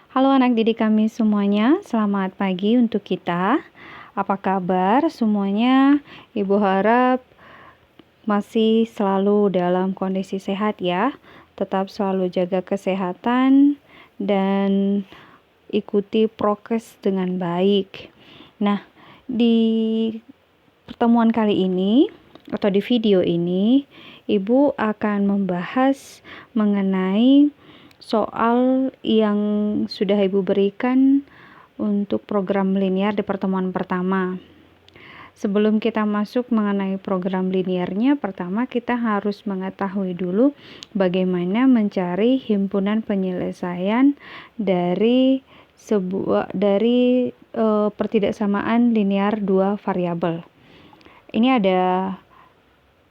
Halo anak didik kami semuanya, selamat pagi untuk kita. Apa kabar semuanya? Ibu harap masih selalu dalam kondisi sehat ya. Tetap selalu jaga kesehatan dan ikuti prokes dengan baik. Nah, di pertemuan kali ini atau di video ini, Ibu akan membahas mengenai soal yang sudah Ibu berikan untuk program linear di pertemuan pertama. Sebelum kita masuk mengenai program linearnya, pertama kita harus mengetahui dulu bagaimana mencari himpunan penyelesaian dari pertidaksamaan linear dua variabel. Ini ada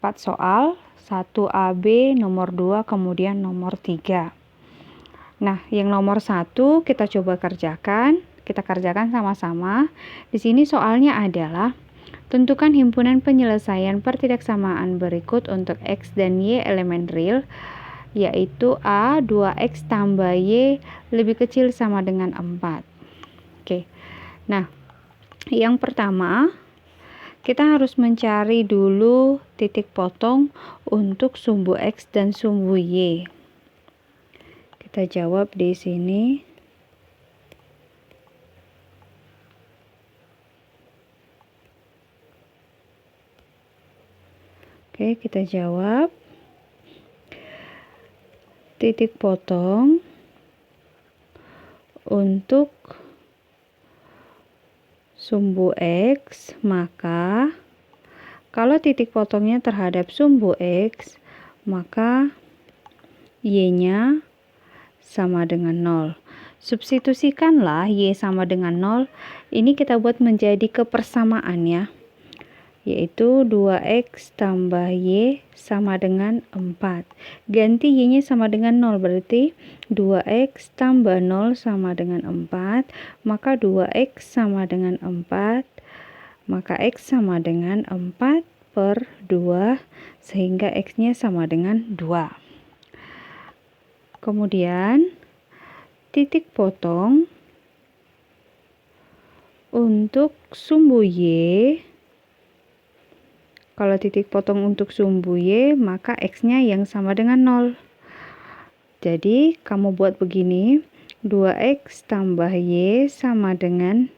4 soal, 1 AB, nomor 2, kemudian nomor 3. Nah, yang nomor 1 kita coba kerjakan. Kita kerjakan sama-sama. Di sini soalnya adalah tentukan himpunan penyelesaian pertidaksamaan berikut untuk X dan Y elemen real, yaitu A 2X tambah Y lebih kecil sama dengan 4. Oke. Nah, yang pertama kita harus mencari dulu titik potong untuk sumbu X dan sumbu Y. Kita jawab di sini. Oke, kita jawab. Titik potong untuk sumbu X, maka kalau titik potongnya terhadap sumbu X, maka Y-nya sama dengan 0. Substitusikanlah Y sama dengan 0. Ini kita buat menjadi kepersamaan ya, yaitu 2X tambah Y sama dengan 4. Ganti Y-nya sama dengan 0, berarti 2X tambah 0 sama dengan 4, maka 2X sama dengan 4, maka X sama dengan 4/2, sehingga X-nya sama dengan 2. Kemudian, titik potong untuk sumbu Y. Kalau titik potong untuk sumbu Y, maka X-nya yang sama dengan 0. Jadi, kamu buat begini. 2X tambah Y sama dengan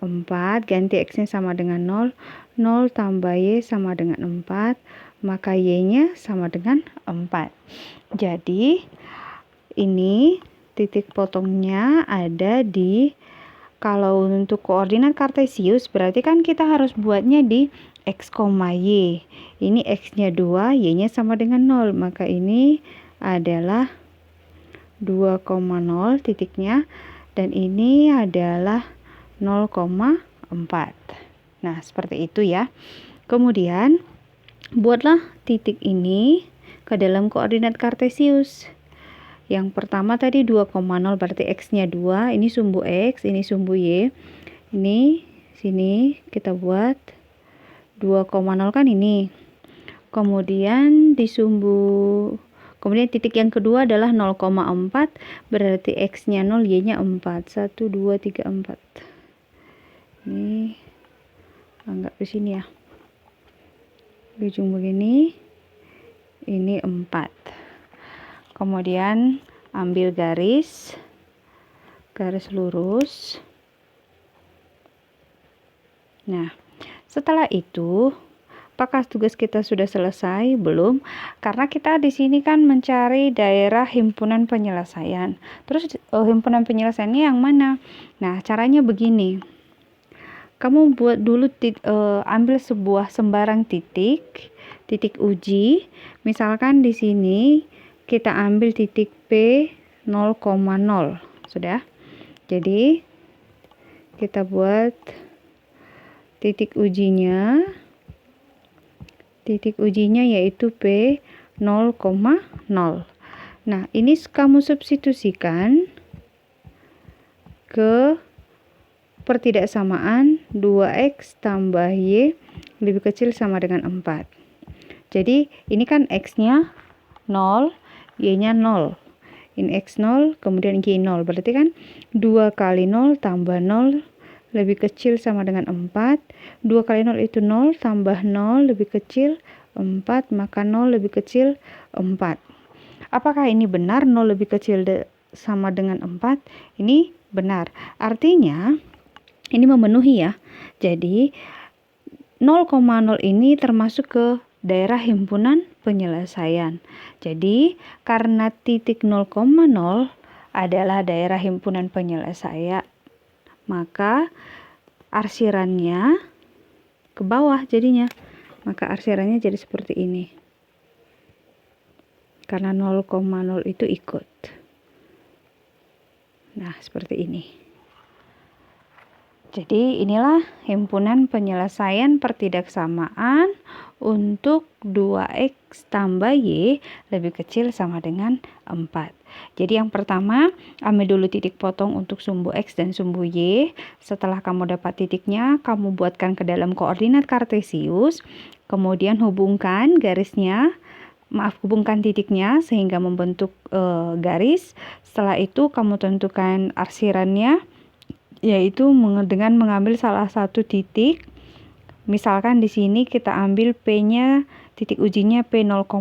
4. Ganti X-nya sama dengan 0. 0 tambah Y sama dengan 4. Maka Y-nya sama dengan 4. Jadi, ini titik potongnya ada di, kalau untuk koordinat kartesius, berarti kan kita harus buatnya di X, Y. Ini X-nya 2, Y-nya sama dengan 0. Maka ini adalah 2,0 titiknya. Dan ini adalah 0,4. Nah, seperti itu ya. Kemudian, buatlah titik ini ke dalam koordinat kartesius. Yang pertama tadi 2,0 berarti X-nya 2. Ini sumbu X, ini sumbu Y. Ini, sini kita buat 2,0 kan ini. Kemudian kemudian titik yang kedua adalah 0,4 berarti X-nya 0, Y-nya 4. 1 2 3 4. Ini anggap di sini ya. Di ujung begini. Ini 4. Kemudian ambil garis lurus. Nah, setelah itu, apakah tugas kita sudah selesai? Belum, karena kita di sini kan mencari daerah himpunan penyelesaian. Terus himpunan penyelesaiannya yang mana? Nah, caranya begini. Kamu buat dulu ambil sebuah sembarang titik uji. Misalkan di sini kita ambil titik P 0,0. Sudah? Jadi kita buat titik ujinya yaitu P 0,0. Nah, ini kamu substitusikan ke pertidaksamaan 2X tambah Y lebih kecil sama dengan 4. Jadi, ini kan X-nya 0, Y-nya 0. Ini X 0, kemudian Y 0. Berarti kan 2 kali 0 tambah 0 lebih kecil sama dengan 4. 2 kali 0 itu 0, tambah 0 lebih kecil 4, maka 0 lebih kecil 4. Apakah ini benar 0 lebih kecil sama dengan 4? Ini benar. Artinya ini memenuhi ya. Jadi 0,0 ini termasuk ke daerah himpunan penyelesaian. Jadi karena titik 0,0 adalah daerah himpunan penyelesaian, maka arsirannya ke bawah jadinya. Maka arsirannya jadi seperti ini. Karena 0,0 itu ikut. Nah, seperti ini. Jadi inilah himpunan penyelesaian pertidaksamaan untuk 2X tambah Y lebih kecil sama dengan 4. Jadi yang pertama, ambil dulu titik potong untuk sumbu X dan sumbu Y. Setelah kamu dapat titiknya, kamu buatkan ke dalam koordinat kartesius. Kemudian hubungkan garisnya, hubungkan titiknya sehingga membentuk garis. Setelah itu kamu tentukan arsirannya, yaitu dengan mengambil salah satu titik. Misalkan di sini kita ambil P-nya, titik ujinya P 0,0.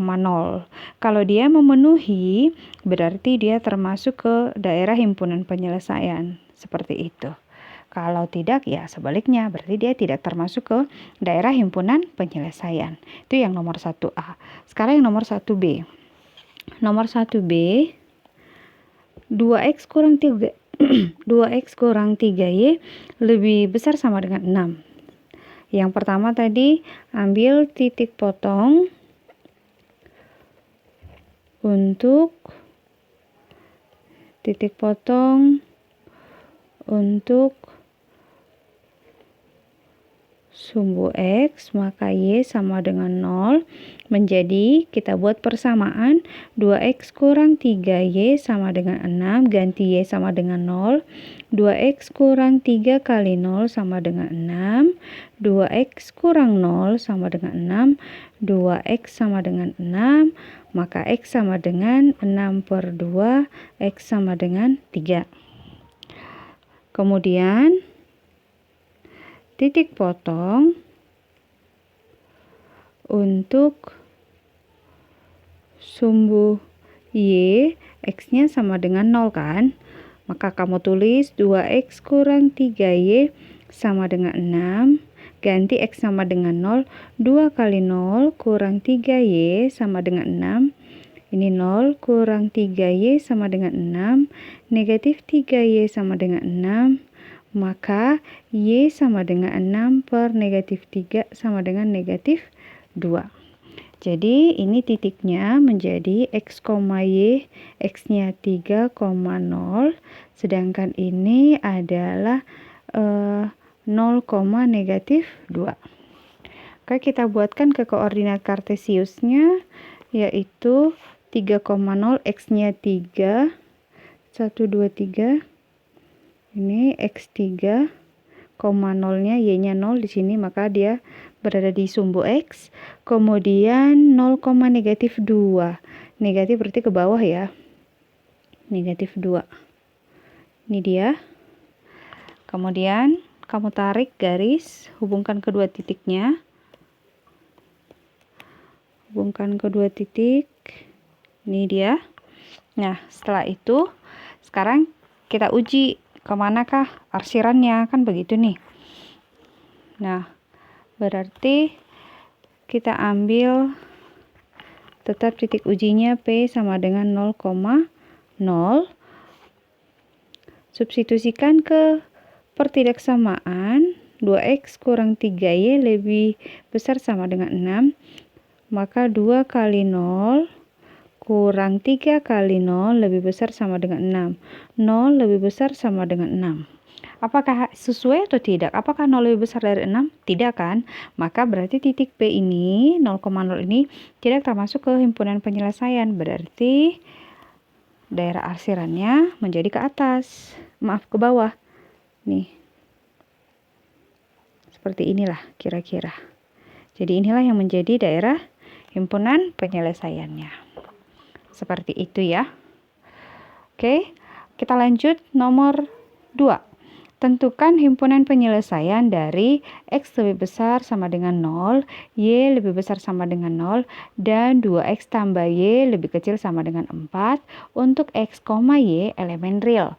Kalau dia memenuhi, berarti dia termasuk ke daerah himpunan penyelesaian. Seperti itu. Kalau tidak, ya sebaliknya, berarti dia tidak termasuk ke daerah himpunan penyelesaian. Itu yang nomor 1A. Sekarang yang nomor 1B. Nomor 1B, 2X kurang 3 2X kurang 3Y lebih besar sama dengan 6. Yang pertama tadi ambil titik potong untuk sumbu X, maka Y sama dengan 0. Menjadi kita buat persamaan 2X kurang 3Y sama dengan 6, ganti Y sama dengan 0. 2X kurang 3 kali 0 sama dengan 6. 2X kurang 0 sama dengan 6. 2X sama dengan 6, maka X sama dengan 6/2, X sama dengan 3. Kemudian titik potong untuk sumbu Y, X-nya sama dengan 0 kan? Maka kamu tulis 2X kurang 3Y sama dengan 6. Ganti X sama dengan 0. 2 kali 0 kurang 3Y sama dengan 6. Ini 0 kurang 3Y sama dengan 6. Negatif 3Y sama dengan 6. Maka Y sama dengan 6 per negatif 3 sama dengan negatif 2. Jadi ini titiknya menjadi X, Y, X-nya 3,0. Sedangkan ini adalah 0, negatif 2. Oke, kita buatkan ke koordinat kartesiusnya, yaitu 3,0, X-nya 3, 1, 2, 3. Ini X3, 0-nya Y-nya 0 di sini, maka dia berada di sumbu X. Kemudian 0, negatif 2. Negatif berarti ke bawah ya. Negatif 2. Ini dia. Kemudian kamu tarik garis, hubungkan kedua titiknya. Hubungkan kedua titik. Ini dia. Nah, setelah itu sekarang kita uji kemanakah arsirannya, kan begitu nih. Nah, berarti kita ambil tetap titik ujinya P sama dengan 0,0. Substitusikan ke pertidaksamaan 2X kurang 3Y lebih besar sama dengan 6. Maka 2 kali 0 kurang 3 kali 0 lebih besar sama dengan 6. 0 lebih besar sama dengan 6. Apakah sesuai atau tidak? Apakah 0 lebih besar dari 6? Tidak kan? Maka berarti titik P ini, 0,0 ini tidak termasuk ke himpunan penyelesaian. Berarti daerah arsirannya menjadi ke atas. Maaf, ke bawah. Nih. Seperti inilah kira-kira. Jadi inilah yang menjadi daerah himpunan penyelesaiannya. Seperti itu ya. Oke, kita lanjut nomor 2. Tentukan himpunan penyelesaian dari X lebih besar sama dengan 0, Y lebih besar sama dengan 0, dan 2X tambah Y lebih kecil sama dengan 4 untuk X, Y elemen real.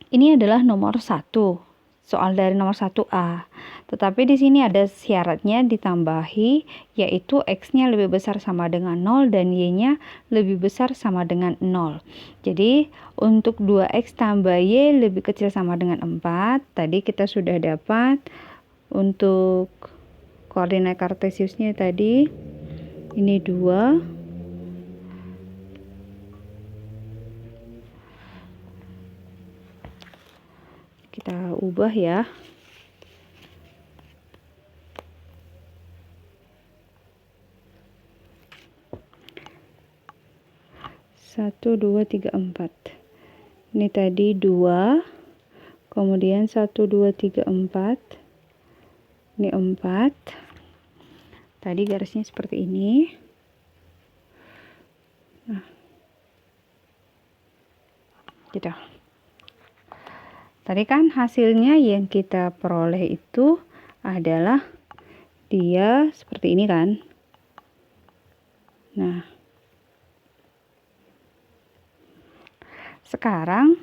Ini adalah nomor 1, soal dari nomor 1A. Tetapi di sini ada syaratnya ditambahi, yaitu X-nya lebih besar sama dengan 0 dan Y-nya lebih besar sama dengan 0. Jadi untuk 2X tambah Y lebih kecil sama dengan 4, tadi kita sudah dapat untuk koordinat kartesiusnya tadi, ini 2. Kita ubah ya. 1, 2, 3, 4. Ini tadi 2, kemudian 1, 2, 3, 4. Ini 4. Tadi garisnya seperti ini. Nah, gitu. Tadi kan hasilnya yang kita peroleh itu adalah dia seperti ini kan. Nah, sekarang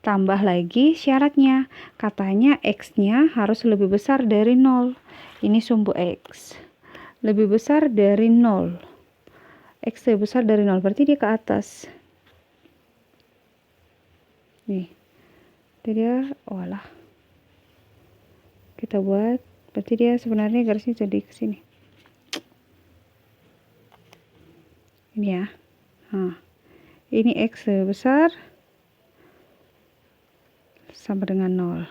tambah lagi syaratnya. Katanya X-nya harus lebih besar dari 0. Ini sumbu X. Lebih besar dari 0. X lebih besar dari 0, berarti dia ke atas. Nih. Jadi dia, walah. Kita buat, berarti dia sebenarnya garisnya jadi ke sini. Ini ya. Nah, ini X lebih besar sama dengan 0.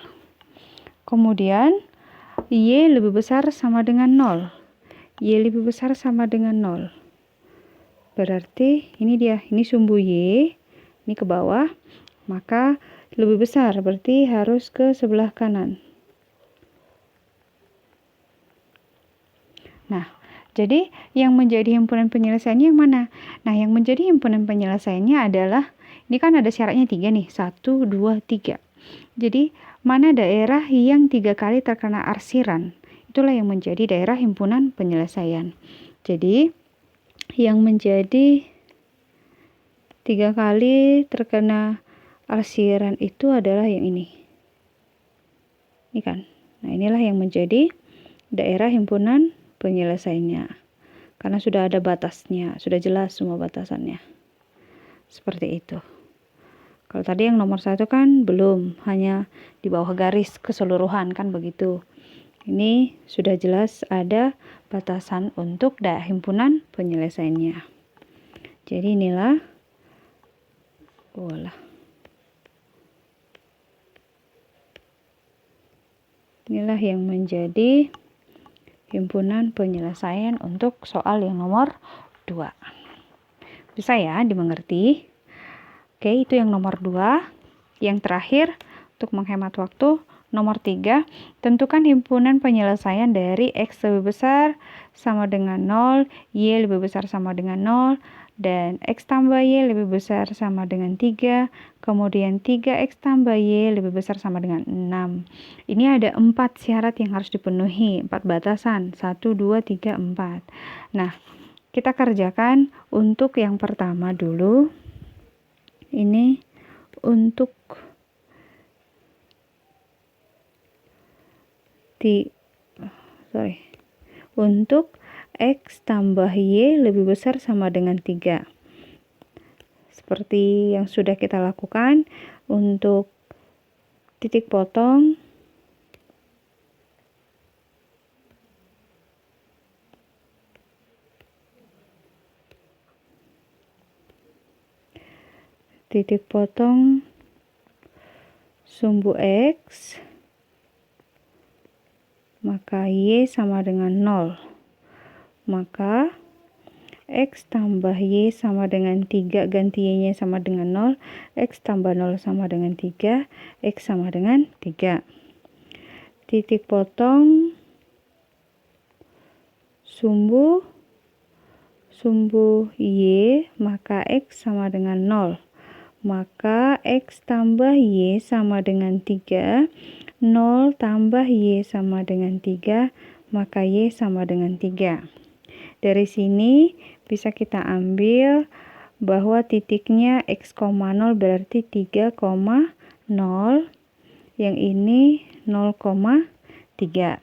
Kemudian Y lebih besar sama dengan 0. Y lebih besar sama dengan 0. Berarti ini dia, ini sumbu Y, ini ke bawah, maka lebih besar, berarti harus ke sebelah kanan. Nah, jadi yang menjadi himpunan penyelesaiannya yang mana? Nah, yang menjadi himpunan penyelesaiannya adalah, ini kan ada syaratnya 3 nih, 1, 2, 3. Jadi, mana daerah yang 3 kali terkena arsiran? Itulah yang menjadi daerah himpunan penyelesaian. Jadi, yang menjadi 3 kali terkena arsiran itu adalah yang ini. Ini kan. Nah, inilah yang menjadi daerah himpunan penyelesaiannya. Karena sudah ada batasnya, sudah jelas semua batasannya. Seperti itu. Kalau tadi yang nomor 1 kan belum, hanya di bawah garis keseluruhan kan begitu. Ini sudah jelas ada batasan untuk himpunan penyelesaiannya. Jadi inilah, inilah yang menjadi himpunan penyelesaian untuk soal yang nomor 2. Bisa ya dimengerti? Oke, itu yang nomor 2. Yang terakhir, untuk menghemat waktu, nomor 3, tentukan himpunan penyelesaian dari X lebih besar sama dengan 0, Y lebih besar sama dengan 0, dan X tambah Y lebih besar sama dengan 3, kemudian 3X tambah Y lebih besar sama dengan 6. Ini ada 4 syarat yang harus dipenuhi, 4 batasan, 1, 2, 3, 4. Nah, kita kerjakan untuk yang pertama dulu. Ini untuk untuk X tambah Y lebih besar sama dengan 3. Seperti yang sudah kita lakukan untuk titik potong, sumbu X, maka Y sama dengan 0. Maka X tambah Y sama dengan 3, ganti Y-nya sama dengan 0, X tambah 0 sama dengan 3, X sama dengan 3. Titik potong sumbu Y, maka X sama dengan 0. maka X tambah Y sama dengan 3. 0 tambah Y sama dengan 3, maka Y sama dengan 3. Dari sini bisa kita ambil bahwa titiknya X, 0 berarti 3,0. Yang ini 0,3.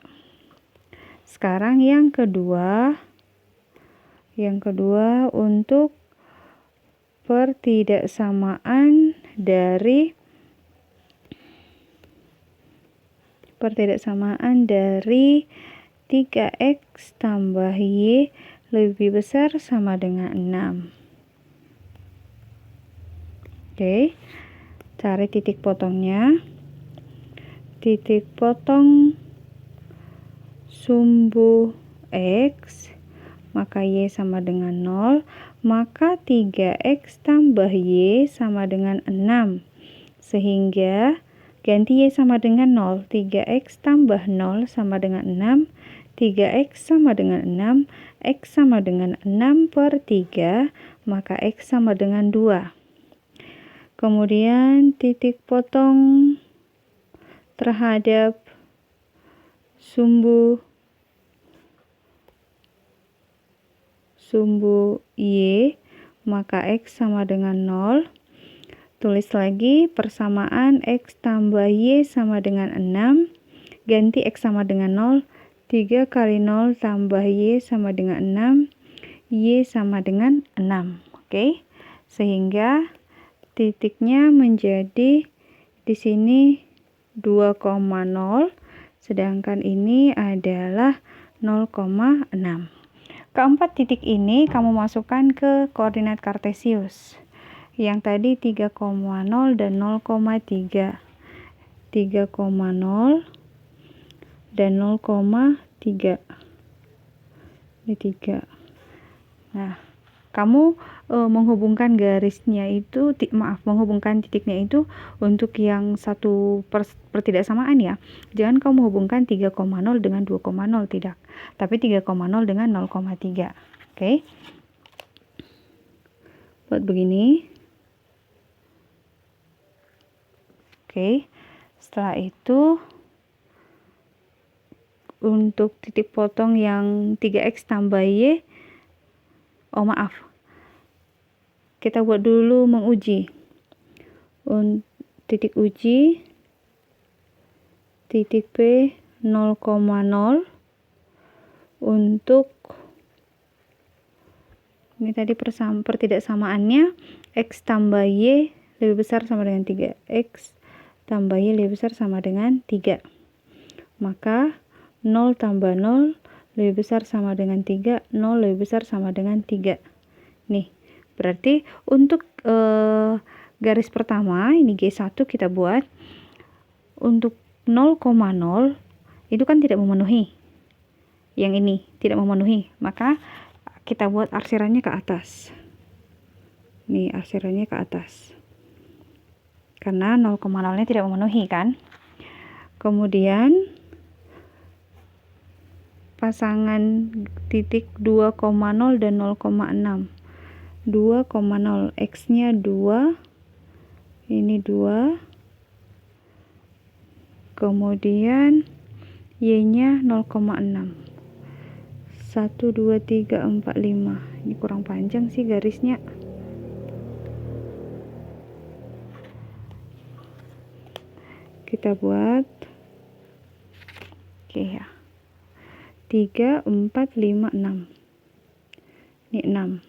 Sekarang yang kedua untuk pertidaksamaan dari 3X tambah Y lebih besar sama dengan 6. Oke, cari titik potongnya. Titik potong sumbu X, maka Y sama dengan 0, maka 3X tambah Y sama dengan 6. Sehingga ganti Y sama dengan 0, 3X tambah 0 sama dengan 6, 3X sama dengan 6, X sama dengan 6 per 3, maka X sama dengan 2. Kemudian titik potong terhadap sumbu Y, maka X sama dengan 0. Tulis lagi persamaan X tambah Y sama dengan 6. Ganti X sama dengan 0. 3 kali 0 tambah Y sama dengan 6. Y sama dengan 6. Oke. Sehingga titiknya menjadi di sini 2,0, sedangkan ini adalah 0,6. Keempat titik ini kamu masukkan ke koordinat kartesius. Yang tadi 3,0 dan 0,3. 3,0 dan 0,3. Ini 3. Nah, kamu menghubungkan garisnya itu, menghubungkan titiknya itu untuk yang satu pertidaksamaan ya. Jangan kamu menghubungkan 3,0 dengan 2,0, tidak. Tapi 3,0 dengan 0,3. Oke. Buat begini. Oke. Setelah itu untuk titik potong yang 3X tambah Y, kita buat dulu menguji. Titik uji, titik P 0,0. Untuk ini tadi pertidaksamaannya X tambah Y lebih besar sama dengan 3. X tambah Y lebih besar sama dengan 3. Maka 0 tambah 0 lebih besar sama dengan 3. 0 lebih besar sama dengan 3. Nih, berarti untuk garis pertama, ini G1 kita buat. Untuk 0,0 itu kan tidak memenuhi. Yang ini tidak memenuhi, maka kita buat arsirannya ke atas. Nih, arsirannya ke atas. Karena 0,0-nya tidak memenuhi kan. Kemudian pasangan titik 2,0 dan 0,6. 2,0 X-nya 2. Ini 2. Kemudian Y-nya 0,6. 1, 2, 3, 4, 5. Ini kurang panjang sih garisnya. Kita buat. Oke ya. 3, 4, 5, 6. Ini 6.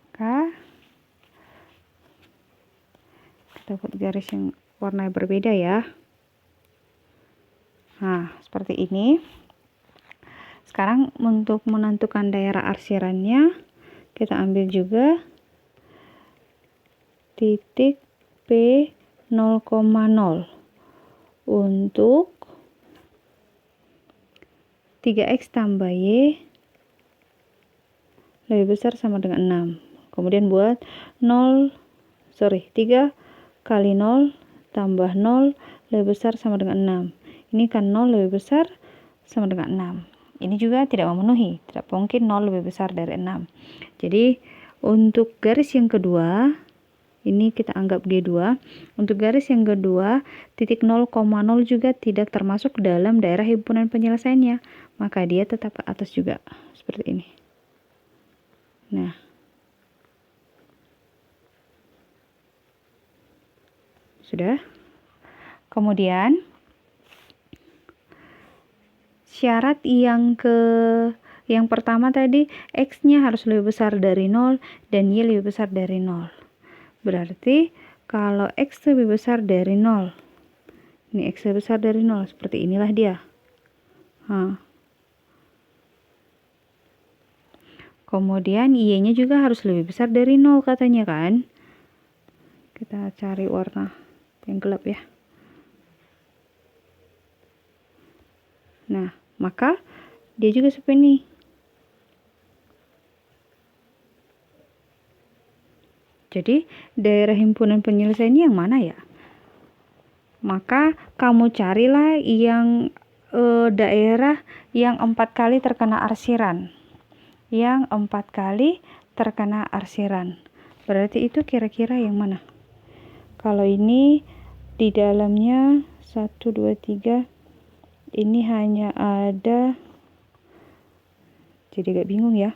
Maka kita buat garis yang warna berbeda ya. Nah, seperti ini. Sekarang untuk menentukan daerah arsirannya, kita ambil juga titik P 0,0 untuk 3X tambah Y lebih besar sama dengan 6. Kemudian buat 3 kali 0 tambah 0 lebih besar sama dengan 6. Ini kan 0 lebih besar sama dengan 6. Ini juga tidak memenuhi, tidak mungkin 0 lebih besar dari 6. Jadi Untuk garis yang kedua, ini kita anggap G2. Untuk garis yang kedua, titik 0,0 juga tidak termasuk dalam daerah himpunan penyelesaiannya, maka dia tetap ke atas juga, seperti ini. Nah, sudah. Kemudian, syarat yang pertama tadi, X-nya harus lebih besar dari 0 dan Y lebih besar dari 0. Berarti kalau X lebih besar dari 0, ini X lebih besar dari 0, seperti inilah dia. Kemudian Y-nya juga harus lebih besar dari 0 katanya kan. Kita cari warna yang gelap ya. Nah, maka dia juga seperti ini. Jadi, daerah himpunan penyelesaiannya yang mana ya? Maka, kamu carilah yang daerah yang 4 kali terkena arsiran. Yang 4 kali terkena arsiran. Berarti itu kira-kira yang mana? Kalau ini di dalamnya 1, 2, 3, ini hanya ada, jadi agak bingung ya.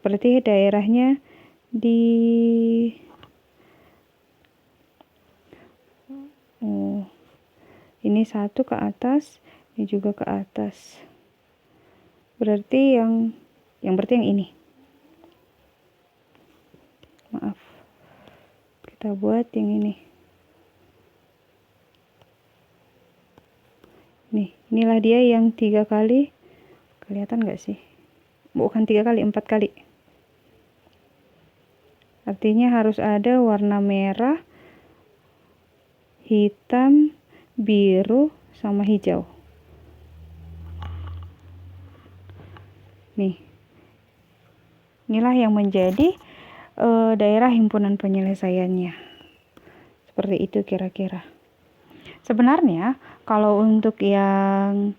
Berarti daerahnya ini 1 ke atas, ini juga ke atas. Berarti yang ini. Maaf. Kita buat yang ini. Inilah dia yang 3 kali. Kelihatan nggak sih? Bukan 3 kali, 4 kali. Artinya harus ada warna merah, hitam, biru, sama hijau. Inilah yang menjadi daerah himpunan penyelesaiannya. Seperti itu kira-kira. Sebenarnya kalau untuk yang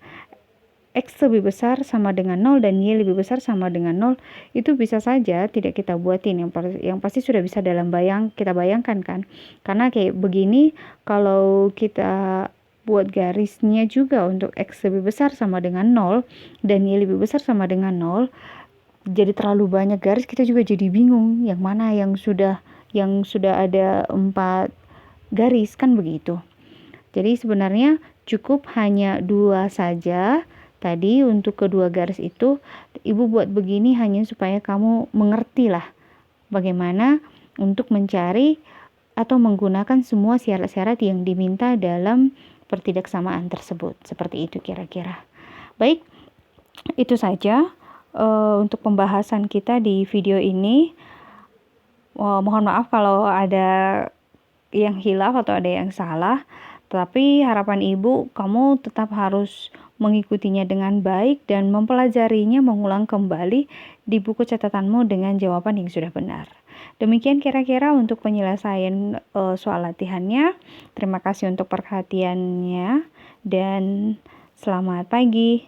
X lebih besar sama dengan 0 dan Y lebih besar sama dengan 0, itu bisa saja tidak kita buatin. Yang pasti sudah bisa kita bayangkan kan. Karena kayak begini, kalau kita buat garisnya juga untuk X lebih besar sama dengan 0 dan Y lebih besar sama dengan 0, jadi terlalu banyak garis, kita juga jadi bingung yang mana yang sudah ada 4 garis kan begitu. Jadi sebenarnya cukup hanya 2 saja. Tadi untuk kedua garis itu, Ibu buat begini hanya supaya kamu mengerti lah bagaimana untuk mencari atau menggunakan semua syarat-syarat yang diminta dalam pertidaksamaan tersebut. Seperti itu kira-kira. Baik, itu saja untuk pembahasan kita di video ini. Mohon maaf kalau ada yang hilaf atau ada yang salah. Tapi harapan Ibu, kamu tetap harus mengikutinya dengan baik dan mempelajarinya, mengulang kembali di buku catatanmu dengan jawaban yang sudah benar. Demikian kira-kira untuk penyelesaian soal latihannya. Terima kasih untuk perhatiannya dan selamat pagi.